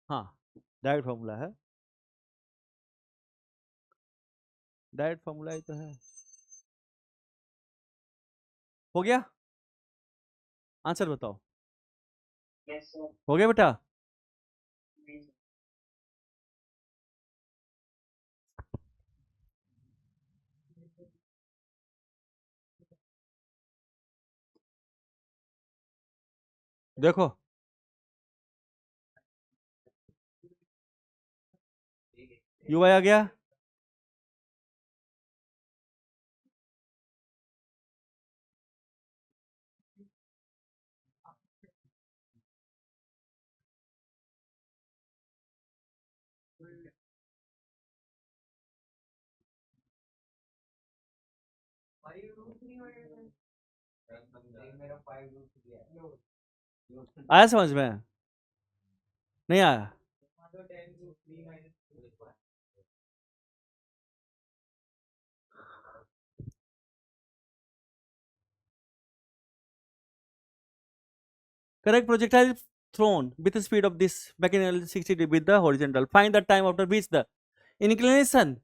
हाँ, direct formula है, direct formula ही तो है। हो गया, आंसर बताओ। हो गया बेटा। देखो यू वाई आ गया, आया समझ में? नहीं आया? Correct, projectile thrown with the speed of this mechanical 60 degree with the horizontal. Find the time after which the inclination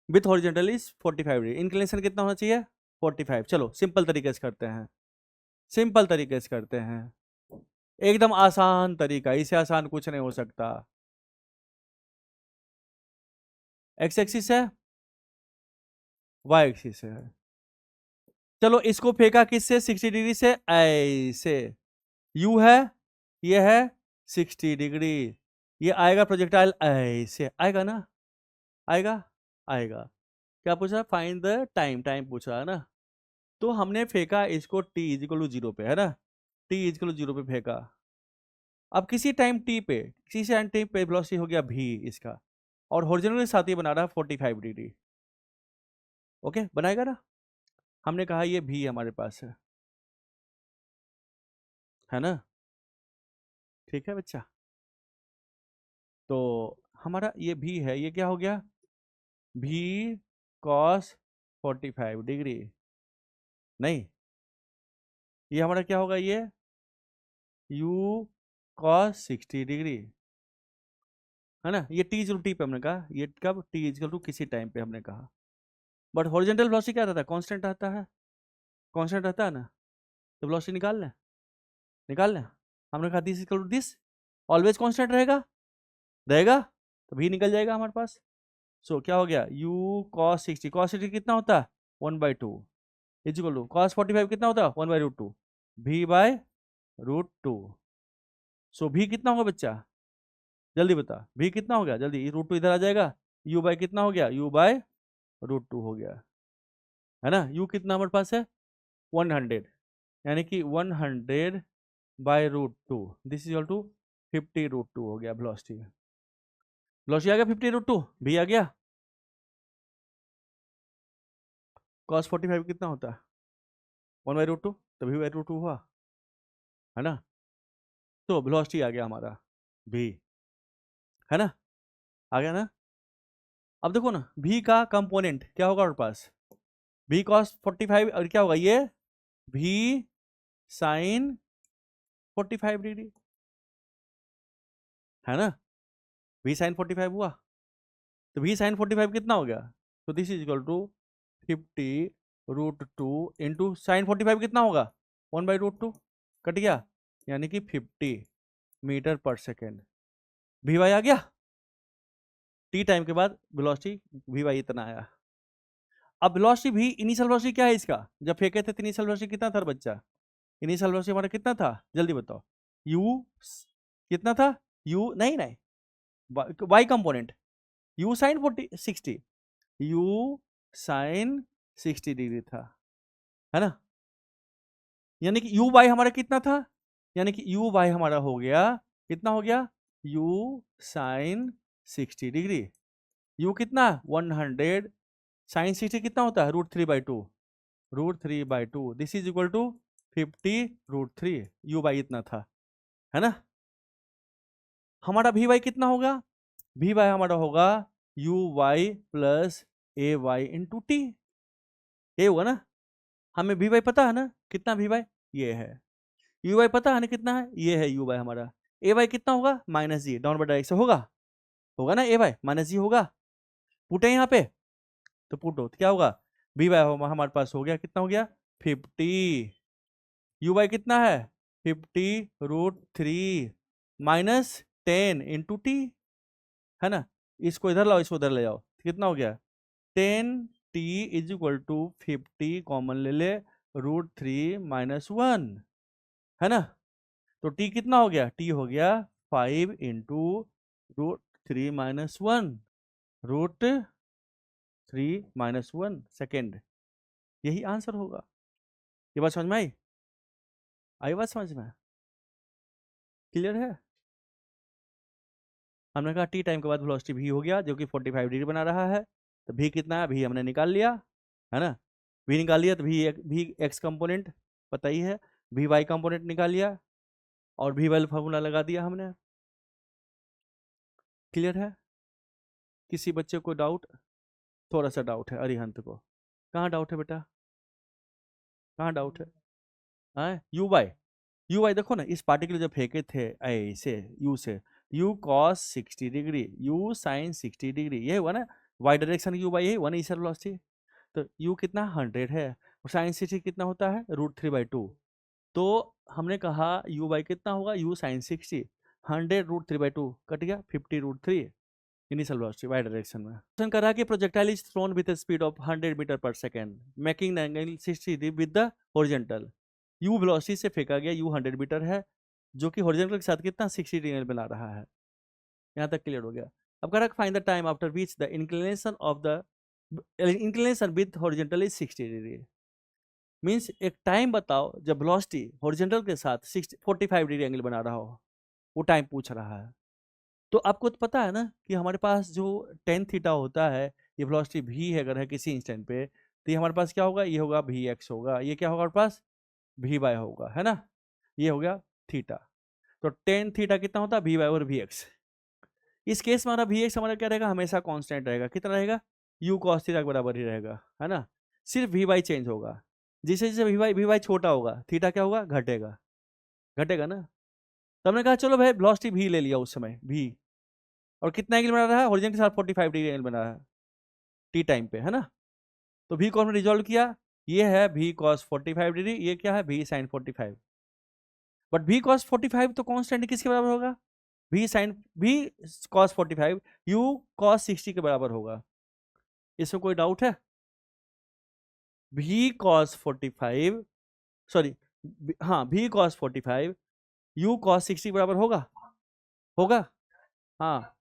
with horizontal is 45 degree. Inclination कितना होना चाहिए? 45। चलो सिंपल तरीके से करते हैं, सिंपल तरीके से करते हैं, एकदम आसान तरीका, इससे आसान कुछ नहीं हो सकता। एक्स एक्सिस है, वाई एक्सिस है। चलो इसको फेंका किससे? 60 डिग्री से, ऐसे। यू है, ये है 60 डिग्री, ये आएगा प्रोजेक्टाइल ऐसे आएगा ना, आएगा, आएगा। क्या पूछा? फाइंड द टाइम, टाइम पूछा है ना। तो हमने फेंका इसको t इजिकल टू 0 पे, है ना, t इजिकल टू 0 पे फेंका। अब किसी टाइम t पे, किसी टाइम t पे वेलोसिटी हो गया v इसका, और हॉरिजॉन्टल के साथ ये बना रहा है 45 डिग्री। ओके, बनाएगा ना? हमने कहा ये v हमारे पास है ना, ठीक है बच्चा। तो हमारा ये v है, ये क्या हो गया? v cos 45 डिग्री, नहीं, ये हमारा क्या होगा? ये u cos 60 डिग्री, है ना। ये t इक्वल टू टी पे हमने कहा, ये कब? t इक्वल टू किसी टाइम पे हमने कहा। बट हॉरिजॉन्टल वेलोसिटी क्या रहता है? कांस्टेंट रहता है, कांस्टेंट रहता है ना। तो वेलोसिटी निकाल लें, निकाल लें। हमने कहा this equal to this, always constant रहेगा, रहेगा, तो भी निकल जाएगा हमारे पास। सो क्या हो गया? u cos 60, cos 60 कितना होता है? 1/2 इज इक्वल टू cos 45 कितना होता है? 1/√2, v बाय √2। सो v कितना होगा बच्चा? जल्दी बता, v कितना हो गया? जल्दी, √2 इधर आ जाएगा, u बाय कितना हो गया? u बाय √2 हो गया, है ना। u कितना हमारे पास है? 100, यानी कि 100 by √2, this is equal to 50√2 हो गया वेलोसिटी। वेलोसिटी आ गया 50√2, भी आ गया। cos 45 कितना होता है? 1/√2, तो भी √2 हुआ, है ना। तो वेलोसिटी आ गया हमारा भी, है ना, आ गया ना। अब देखो ना, v का कंपोनेंट क्या होगा हमारे पास? v cos 45 और क्या होगा? ये v sin 45 डिग्री, है ना। v sin 45 हुआ, तो v sin 45 कितना हो गया? तो this is equal to 50√2 into sine 45 कितना होगा? 1/√2, कट गया, यानी कि 50 metre per second. We Y आ गया, टी टाइम के बाद वेलोसिटी वी वाई इतना आया। अब वेलोसिटी भी, इनिशियल वेलोसिटी क्या है इसका? जब फेंके थे तो इनिशियल वेलोसिटी कितना था बच्चा? इनिशियल वेलोसिटी हमारा कितना था? जल्दी बताओ। u कितना था? u नहीं नहीं, y component, u sine 60, u sine 60 degree था, है ना। यानी कि u बाई हमारा कितना था? यानी कि u बाई हमारा हो गया, कितना हो गया? u sine 60 degree. u कितना? 100, साइन 60 कितना होता है? √3/2, √3/2, this is equal to 50√3, u by इतना था, है ना। हमारा वी वाई कितना होगा? वी वाई हमारा होगा u Y plus A Y into T, ये होगा ना। हमें वी वाई पता है ना, कितना वी वाई? ये है। यू वाई पता है ना कितना है? ये है यू वाई हमारा। ए वाई कितना होगा माइनस जी, डाउनवर्ड डायरेक्शन होगा ना, ए वाई माइनस जी होगा, पुट है यहाँ पे, तो पुट हो तो क्या होगा, बी वाई हमारे पास हो गया, कितना हो गया 50, यू वाई कितना है 50√3 माइनस 10 × टी, है ना, इसको इधर लाओ, इसको उधर ले जाओ, कितना हो गया 10t = 50, कॉमन ले ले, √3 - 1, है ना, तो t कितना हो गया, t हो गया 5 × √3 - 1, √3 - 1 सेकेंड, यही आंसर होगा। ये बात समझ में आई बात समझ में, क्लियर है। हमने कहा टी टाइम के बाद वेलोसिटी v हो गया जो कि 45 डिग्री बना रहा है, तो v कितना है, v हमने निकाल लिया, है ना, v निकाल लिया, तो v x कंपोनेंट पता ही है, v y कंपोनेंट निकाल लिया, और v वाला फॉर्मूला लगा दिया हमने, क्लियर है। किसी बच्चे को डाउट, थोड़ा सा डाउट है अरिहंत को, कहाँ डाउट है बेटा, कहाँ डाउट है, यू वाई देखो ना, इस पार्टिकल जब फेंके थे ऐसे यू से, U cos 60 degree, U sine 60 degree, ये हुआ ना, वाई डायरेक्शन यू वाई, यही वन इनिशियल वेलोसिटी, तो यू कितना 100 है, और साइन 60 कितना होता है √3/2, तो हमने कहा यू वाई कितना होगा, यू साइन 60, 100 √3/2 कट गया 50√3 इनिशियल वेलोसिटी वाई डायरेक्शन में। क्वेश्चन कर रहा है कि projectile is thrown with speed of 100 metre per second making the angle 60 degree with the horizontal, u velocity से फेंका गया, यू 100 मीटर है, जो कि हॉरिजॉन्टल के साथ कितना 60 डिग्री बना रहा है, यहाँ तक क्लियर हो गया। अब कह रहा है find the time after which the inclination with horizontal is 60 degree, means एक टाइम बताओ जब वेलोसिटी हॉरिजॉन्टल के साथ 45 डिग्री एंगल बना रहा हो, वो टाइम पूछ रहा है। तो आपको तो पता है ना कि हमारे पास जो टेन थीटा होता है, ये वेलोसिटी v है अगर है किसी इंस्टेंट पे, तो ये हमारे पास क्या होगा, ये होगा vx होगा, ये क्या होगा हमारे पास vy होगा, है ना, ये हो गया थीटा, तो टेन थीटा कितना होता है vy/vx, इस केस में हमारा vx हमारा क्या रहेगा, हमेशा कांस्टेंट रहेगा, कितना रहेगा u cos थीटा के बराबर ही रहेगा, है ना, सिर्फ vy चेंज होगा, जैसे जैसे vy छोटा होगा थीटा क्या होगा, घटेगा, घटेगा ना। तो हमने कहा चलो भाई वेलोसिटी v ले लिया उस समय v, और कितना एंगल बना रहा है हॉरिजॉन्टल के साथ 45 डिग्री एंगल बना रहा है टी टाइम पे, है ना, तो v को हमने रिजॉल्व किया, ये है v cos 45 डिग्री, ये क्या है v sin 45, but v cos 45 तो कांस्टेंट किसके बराबर होगा, v cos 45 u cos 60 के बराबर होगा, इसमें कोई डाउट है, v cos 45 सॉरी, हाँ v cos 45 u cos 60 के बराबर होगा, होगा, हाँ,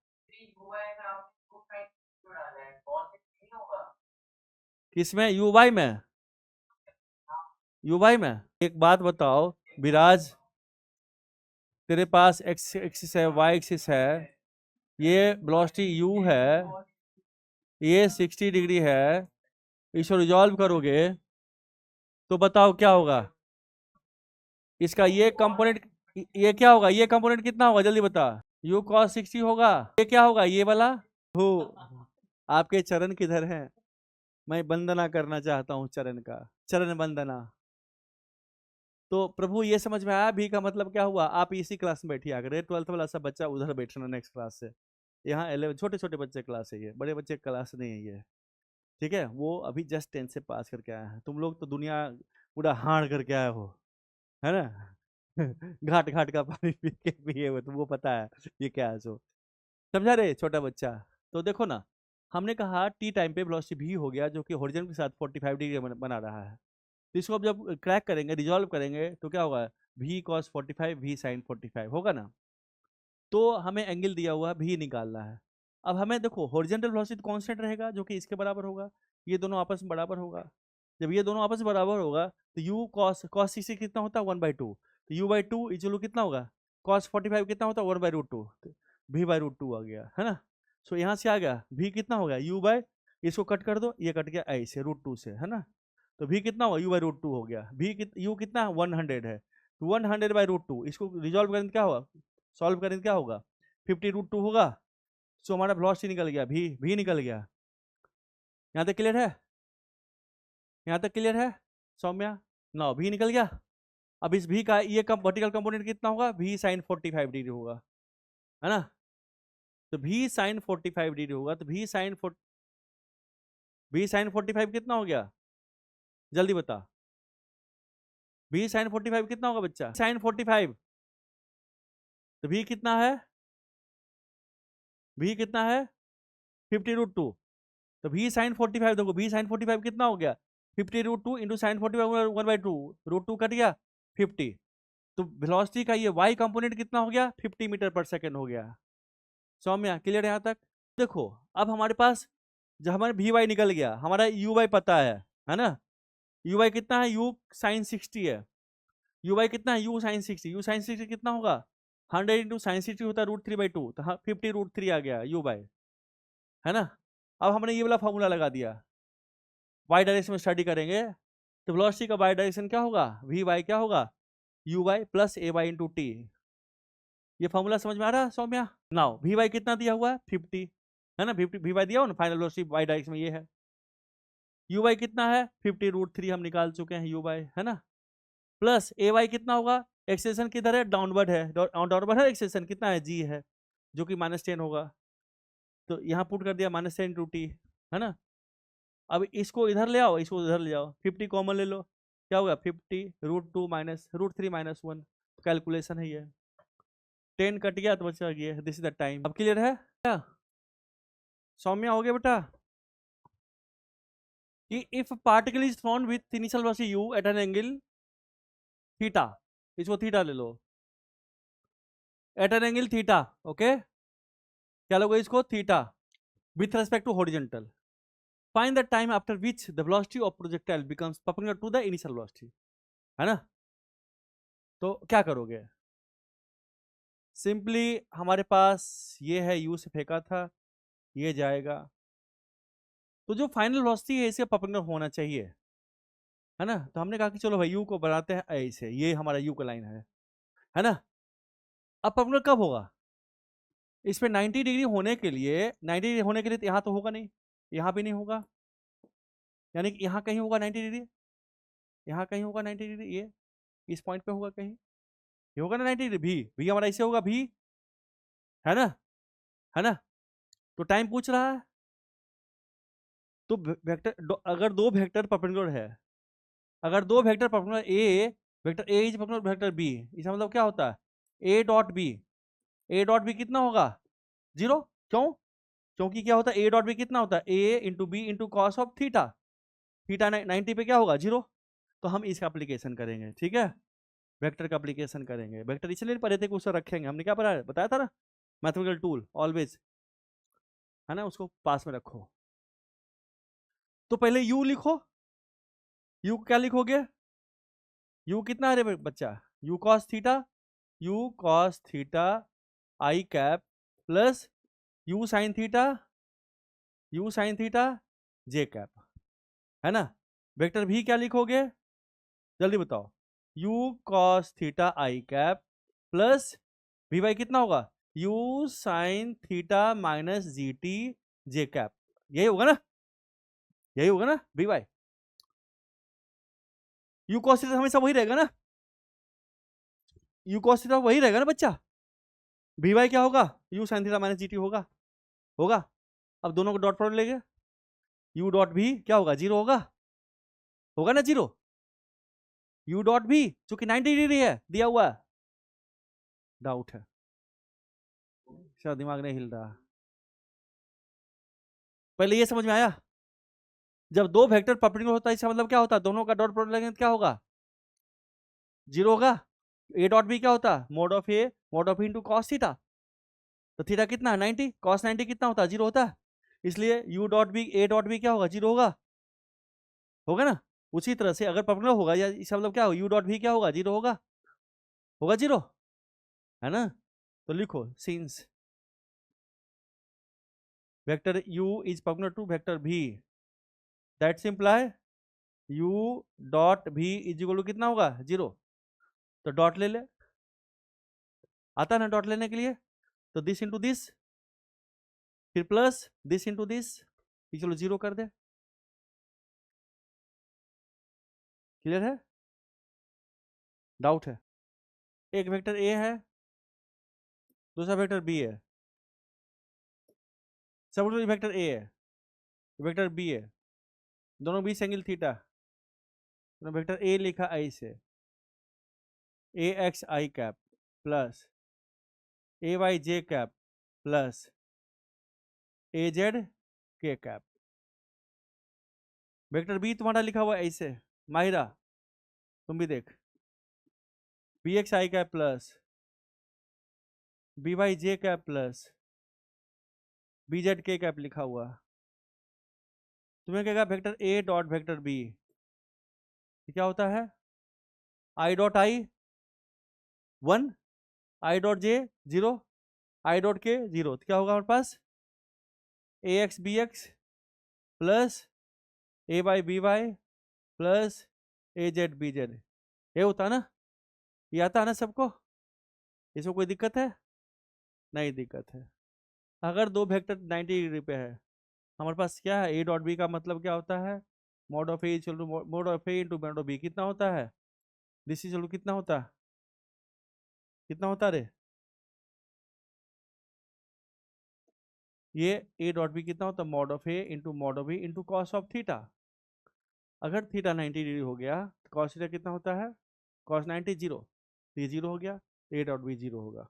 किसमें यू वाई में, यू वाई में, एक बात बताओ विराज, तेरे पास एक्स एक्सिस है, वाई एक्सिस है, ये वेलोसिटी u है, ये 60 डिग्री है, इसको रिजॉल्व करोगे तो बताओ क्या होगा, इसका ये कंपोनेंट, ये क्या होगा, ये कंपोनेंट कितना होगा जल्दी बता, u cos 60 होगा, ये क्या होगा ये वाला, हो आपके चरण किधर हैं, मैं वंदना करना चाहता हूँ चरण का, चरण वंदना। तो प्रभु ये समझ में आया भी का मतलब क्या हुआ, आप इसी क्लास में बैठिए, अगर 12th वाला सब बच्चा उधर बैठना नेक्स्ट क्लास से, यहाँ 11 छोटे छोटे बच्चे क्लास है, ये बड़े बच्चे क्लास नहीं है ये, ठीक है, वो अभी जस्ट 10 से पास करके आया है, तुम लोग तो दुनिया पूरा हाड़ करके आए हो, है ना घाट घाट का पानी पी के पिए हो, तुमको पता है ये क्या है, सो समझा रे छोटा बच्चा। तो देखो ना, हमने कहा टी टाइम पे वेलोसिटी v हो गया जो कि हॉरिजॉन्टल के साथ 45 डिग्री बना रहा है, तो इसको अब जब क्रैक करेंगे रिजॉल्व करेंगे तो क्या होगा, v cos 45 v sin 45 होगा ना, तो हमें एंगल दिया हुआ v निकालना है। अब हमें देखो हॉरिजॉन्टल वेलोसिटी कांस्टेंट रहेगा जो कि इसके बराबर होगा, ये दोनों आपस में बराबर होगा, जब ये दोनों आपस में बराबर होगा तो u cos 60 कितना होता है 1/2, तो u/2 इजलू कितना होगा, cos 45 कितना होता है 1/√2, v/√2 आ गया, है ना, सो यहाँ से आ गया v कितना हो गया u बाय, इसको कट कर दो, ये कट गया ऐसे √2 से, है ना, तो v कितना हुआ u/√2 हो गया, u कितना 100 है, तो 100/√2, इसको रिजॉल्व करेंगे क्या होगा, सॉल्व करेंगे क्या होगा 50√2 होगा, सो हमारा वेलोसिटी निकल गया v निकल गया, यहाँ तक क्लियर है, यहाँ तक क्लियर है सौम्या, ना v निकल गया, अब इस v का ये वर्टिकल कंपोनेंट कितना होगा, v sin 45 डिग्री होगा, है ना। तो v sin 45 डिग्री होगा, तो v sin 45 कितना हो गया, जल्दी बता। v sin 45 कितना होगा बच्चा, sin 45, तो v कितना है, v कितना है 50√2, तो v sin 45 देखो, v sin 45 कितना हो गया 50√2 इंटू साइन 45 1/2, √2 कट गया 50। तो वेलोसिटी का ये y कंपोनेंट कितना हो गया 50 मीटर पर सेकेंड हो गया। सौम्या क्लियर यहाँ तक। देखो अब हमारे पास जब हमारे वी वाई निकल गया, हमारा यू वाई पता है ना। यू वाई कितना है, यू साइन 60 है, यू वाई कितना है, यू साइन 60, यू साइन 60 कितना होगा 100 इंटू साइन 60 होता है √3/2, तो 50√3 आ गया यू बाई, है ना। अब हमने ये वाला फॉर्मूला लगा दिया, वाई डायरेक्शन में स्टडी करेंगे तो वेलोसिटी का वाई डायरेक्शन क्या होगा, वी वाई क्या होगा, U Y plus A Y into T. ये फॉर्मूला समझ में आ रहा है सौम्या। नाउ वी वाई कितना दिया हुआ है 50, है ना, 50 वी वाई दिया हो ना, फाइनल वेलोसिटी वाई डायरेक्शन में ये है। यू वाई कितना है 50√3 हम निकाल चुके हैं यू वाई, है ना। प्लस ए वाई कितना होगा, एक्सेशन किधर है, डाउनवर्ड है, डाउनवर्ड है, एक्सेशन कितना है जी है, जो कि -10 होगा, तो यहाँ पुट कर दिया -10 × t, है ना। अब इसको इधर ले आओ, इसको इधर ले जाओ, 50 कॉमन ले लो, क्या होगा 50√2 माइनस √3 - 1, कैलकुलेशन है ये, 10 कट गया तो बचा गया, दिस इज द टाइम। अब क्लियर है क्या सौम्या, हो गया बेटा। कि if particle is thrown with initial velocity u at an angle theta, इसको थीटा ले लो, at an angle theta, okay, क्या लोगे इसको theta, with respect to horizontal, find the time after which the velocity of projectile becomes perpendicular to the initial velocity, है ना। तो क्या करोगे, सिंपली हमारे पास ये है, u से फेंका था, ये जाएगा, तो जो फाइनल वेलोसिटी है इसके परपेंडिकुलर होना चाहिए, है ना। तो हमने कहा कि चलो भाई u को बनाते हैं ऐसे, ये हमारा u का लाइन है ना। अब परपेंडिकुलर कब होगा, इस पे 90 डिग्री होने के लिए, 90 डिग्री होने के लिए यहाँ तो होगा नहीं, यहाँ भी नहीं होगा, यानी कि यहाँ कहीं होगा 90 डिग्री, यहाँ कहीं होगा 90 डिग्री, ये इस पॉइंट पे होगा कहीं, ये होगा ना 90 डिग्री, भी हमारा ऐसे होगा भी, है ना, है ना। तो टाइम पूछ रहा है, तो वेक्टर अगर दो वेक्टर परपेंडिकुलर है, अगर दो vector perpendicular A, vector A is perpendicular vector B, इसका मतलब क्या होता है A dot B, A dot B कितना होगा 0, क्यों, क्योंकि क्या होता है ए डॉट बी कितना होता है A into B into cos of theta, theta 90 पे क्या होगा 0, तो हम इसका एप्लीकेशन करेंगे, ठीक है, वेक्टर का एप्लीकेशन करेंगे, वेक्टर इसलिए पढ़े थे कि उसको रखेंगे, हमने क्या पढ़ा बताया था ना, मैथमेटिकल टूल ऑलवेज, है ना, उसको पास में रखो। तो पहले u लिखो, u क्या लिखोगे, u कितना है रे बच्चा, u cos theta, u cos theta I cap plus u sin theta, u sin theta j cap, है ना। वेक्टर भी क्या लिखोगे जल्दी बताओ, u cos theta I cap plus V Y कितना होगा u sin theta minus G T J cap, यही होगा ना, यही होगा ना V Y, u cos theta हमेशा वही रहेगा ना, u cos थीटा वही रहेगा ना बच्चा, वी वाई क्या होगा u sin theta minus G T होगा, होगा। अब दोनों को डॉट प्रोडक्ट लेंगे, u डॉट भी क्या होगा 0 होगा, होगा ना 0, u डॉट भी जो कि 90 डिग्री है दिया हुआ है, डाउट है, इसका दिमाग नहीं हिल रहा, पहले ये समझ में आया, जब दो वेक्टर परपेंडिकुलर होता है इसका मतलब क्या होता है, दोनों का डॉट प्रोडक्ट लेंगे तो क्या होगा 0 होगा, ए डॉट बी क्या होता है mode of A mode of into cos theta, तो थीटा कितना है 90, कॉस 90 कितना होता है 0 होता है, इसलिए U dot B A dot B क्या होगा 0 होगा, होगा ना। उसी तरह से अगर परपेंडिकुलर होगा या इसका मतलब क्या होगा यू डॉट भी क्या होगा 0 होगा, होगा 0, है ना। तो लिखो since vector u is perpendicular to vector v, that's imply u dot v is equal to कितना होगा 0, तो डॉट ले ले, आता ना डॉट लेने के लिए, तो दिस इंटू दिस, फिर प्लस दिस इंटू दिस, चलो 0 कर दे, क्लियर है। डाउट है? एक वेक्टर ए है, दूसरा वेक्टर बी है, सब वेक्टर ए है, वेक्टर बी है, दोनों बीच एंगल थीटा, तो वेक्टर ए लिखा आई से A X I cap plus A Y J cap plus A Z K cap. Vector B तुम्हारा लिखा हुआ है ऐसे, माहिरा तुम भी देख, B X I cap plus B Y J cap plus B Z K cap लिखा हुआ। तुम्हें कहेगा vector A dot vector B क्या होता है, I dot I 1, I dot J 0, I dot के 0, तो क्या होगा हमारे पास ए x B x plus A Y B Y plus A Z B Z. ये होता है ना, ये आता है ना सबको, इसमें कोई दिक्कत है? नहीं दिक्कत है। अगर दो वेक्टर 90 डिग्री पे है, हमारे पास क्या है, ए डॉट बी का मतलब क्या होता है, mod of A equal to mod of A into mod of B कितना होता है, दिस इज कितना होता है, कितना होता है रे, ये ए डॉट बी कितना होता है, mod of A into mod of B into cos of theta. अगर थीटा 90 डिग्री हो गया तो कॉस थीटा कितना होता है, कॉस 90 जीरो, तो ये जीरो हो गया, ए डॉट बी जीरो होगा,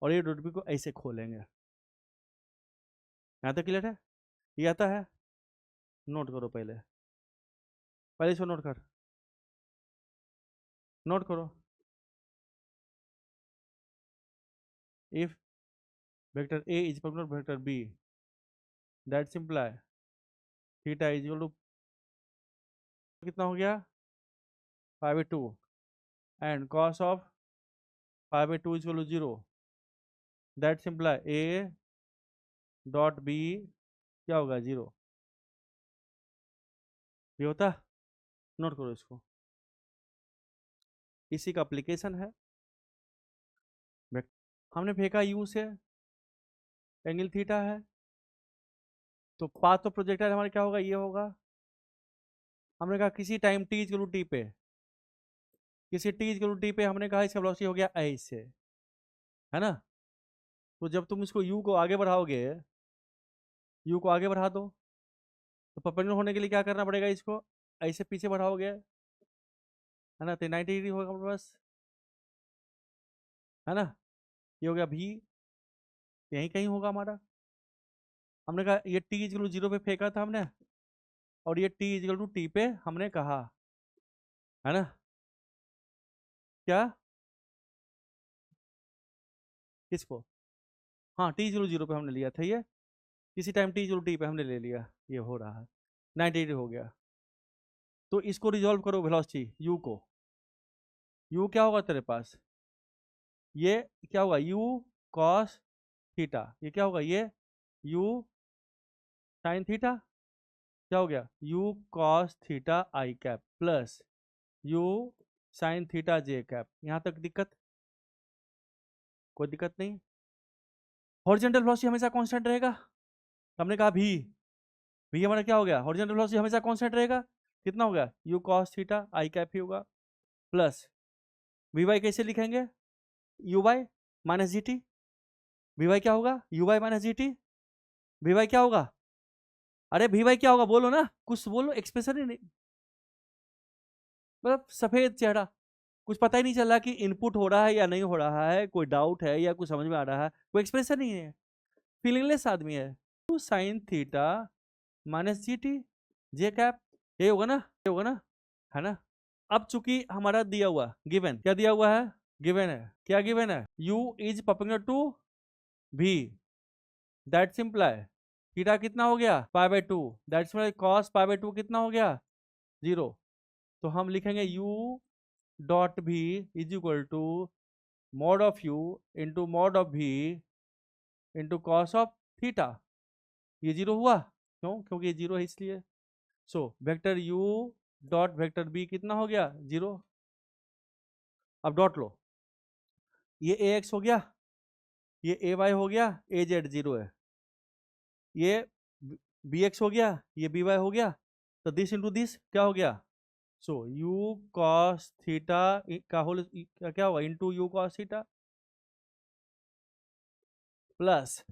और ए डॉट बी को ऐसे खोलेंगे। यहाँ तक क्लियर है? ये आता है, नोट करो पहले, पहले इसको नोट कर, नोट करो। If vector A is equal to vector B that simply theta is equal to कितना हो गया 5/2 and cos of 5/2 is equal to 0, that simply A dot B क्या होगा 0। ये होता, नोट करो इसको, इसी का एप्लीकेशन है। हमने फेंका यू से, एंगल थीटा है, तो पाथ ऑफ प्रोजेक्टाइल हमारा क्या होगा, ये होगा। हमने कहा किसी time T equal to T पे, किसी टी इक्वल टू टी पे हमने कहा इसका वेलोसिटी हो गया ऐसे, है ना। तो जब तुम इसको यू को आगे बढ़ाओगे, यू को आगे बढ़ा दो, तो परपेंडिकुलर होने के लिए क्या करना पड़ेगा, इसको ऐसे पीछे बढ़ाओगे, है ना, तो 90 डिग्री होगा हमारे पास, है ना। ये हो गया भी, यहीं कहीं होगा हमारा। हमने कहा ये टी इक्वल टू 0 पे फेंका था हमने, और ये टी इक्वल टू टी पे हमने कहा, है ना। क्या, किसको, हाँ टी इक्वल टू 0 पे हमने लिया था ये, किसी time T equal to T पे हमने ले लिया, ये हो रहा है 90 डिग्री हो गया। तो इसको रिजॉल्व करो वेलोसिटी यू को, यू क्या होगा तेरे पास, ये क्या होगा यू कॉस थीटा, ये क्या होगा, ये यू साइन थीटा, क्या हो गया U cos theta I cap plus you sine theta J cap. यहां तक दिक्कत, कोई दिक्कत नहीं। हॉरिजॉन्टल वेलोसिटी हमेशा कांस्टेंट रहेगा, हमने कहा भी हमारा क्या हो गया, हॉरिजॉन्टल वेलोसिटी हमेशा कांस्टेंट रहेगा, कितना हो गया U cos theta I cap ही होगा, प्लस वी वाई कैसे लिखेंगे, U Y minus G T, V Y क्या होगा U Y minus G T, V Y क्या होगा, अरे वी वाई क्या होगा बोलो ना, कुछ बोलो, एक्सप्रेशन ही नहीं, मतलब सफेद चेहरा, कुछ पता ही नहीं चल रहा कि इनपुट हो रहा है या नहीं हो रहा है, कोई डाउट है या कुछ समझ में आ रहा है, कोई एक्सप्रेशन नहीं है, फीलिंगलेस आदमी है। Two sine theta minus G T J cap, ये होगा ना, ये होगा ना, है ना। अब चूंकि हमारा दिया हुआ गिवन, क्या दिया हुआ है, गिवन है, क्या गिवन है, u is perpendicular to v that simply theta कितना हो गया π/2, दैट सिंप्लाई cos π/2 कितना हो गया 0। तो हम लिखेंगे u dot v is equal to mod of u into mod of v into cos of theta. ये 0 हुआ क्यों, क्योंकि ये 0 है इसलिए। So vector u dot vector b कितना हो गया 0। अब डॉट लो, ये ax हो गया, ये ay हो गया, az 0 है, ये bx हो गया, ये by हो गया, तो दिस इंटू दिस क्या हो गया सो यू कॉस थीटा का होल क्या होगा into you cos theta plus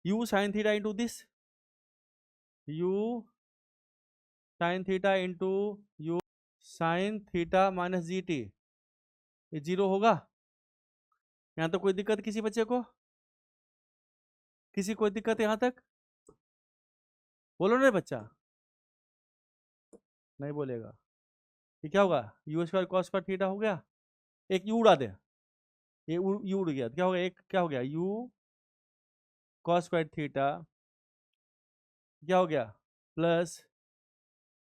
you sign theta into this you sign theta into you sign theta minus G T, ये जीरो होगा। यहाँ तो कोई दिक्कत किसी बच्चे को, किसी कोई दिक्कत यहाँ तक? बोलो ना बच्चा, नहीं बोलेगा। ये क्या होगा you square cos square theta हो गया, एक यू उड़ा दे, ये यू उड़ गया, क्या हो गया, एक क्या हो गया यू कॉस स्क्वायर थीटा, क्या हो गया plus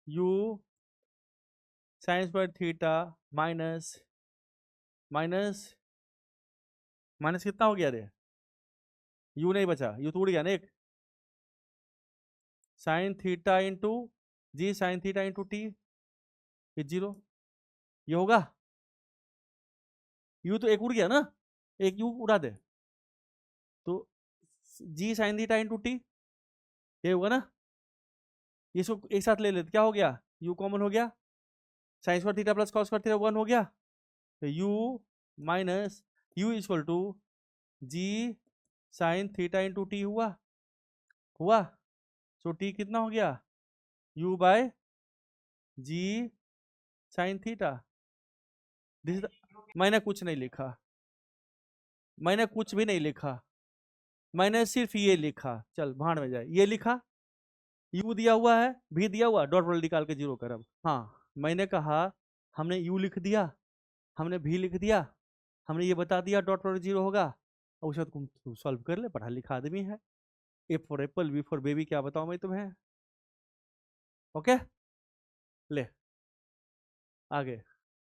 you sign square theta minus minus minus कितना हो गया रे, यू नहीं बचा, यू तो उड़ गया ना एक, साइन थीटा इंटू जी साइन थीटा इंटू टी, ये जीरो, ये होगा। यू तो एक उड़ गया ना, एक यू उड़ा दे, तो जी साइन थीटा इंटू टी, ये होगा ना। इसको एक साथ ले लेते, क्या हो गया यू कॉमन हो गया, sine square theta plus cos square theta 1 हो गया, तो U minus U equal to G sine theta into T हुआ, हुआ। सो टी कितना हो गया U by G sine theta. This मैंने कुछ नहीं लिखा, मैंने कुछ भी नहीं लिखा, मैंने सिर्फ ये लिखा, चल भाड़ में जाए, ये लिखा यू दिया हुआ है भी दिया हुआ, डॉट प्रोडक्ट निकाल के जीरो कर। अब हाँ मैंने कहा हमने यू लिख दिया, हमने भी लिख दिया, हमने ये बता दिया डॉट प्रोडक्ट जीरो होगा, और उसके बाद तुम सॉल्व कर ले, पढ़ा लिखा आदमी है। A for apple B for baby, क्या बताऊं मैं तुम्हें। ओके ले आगे।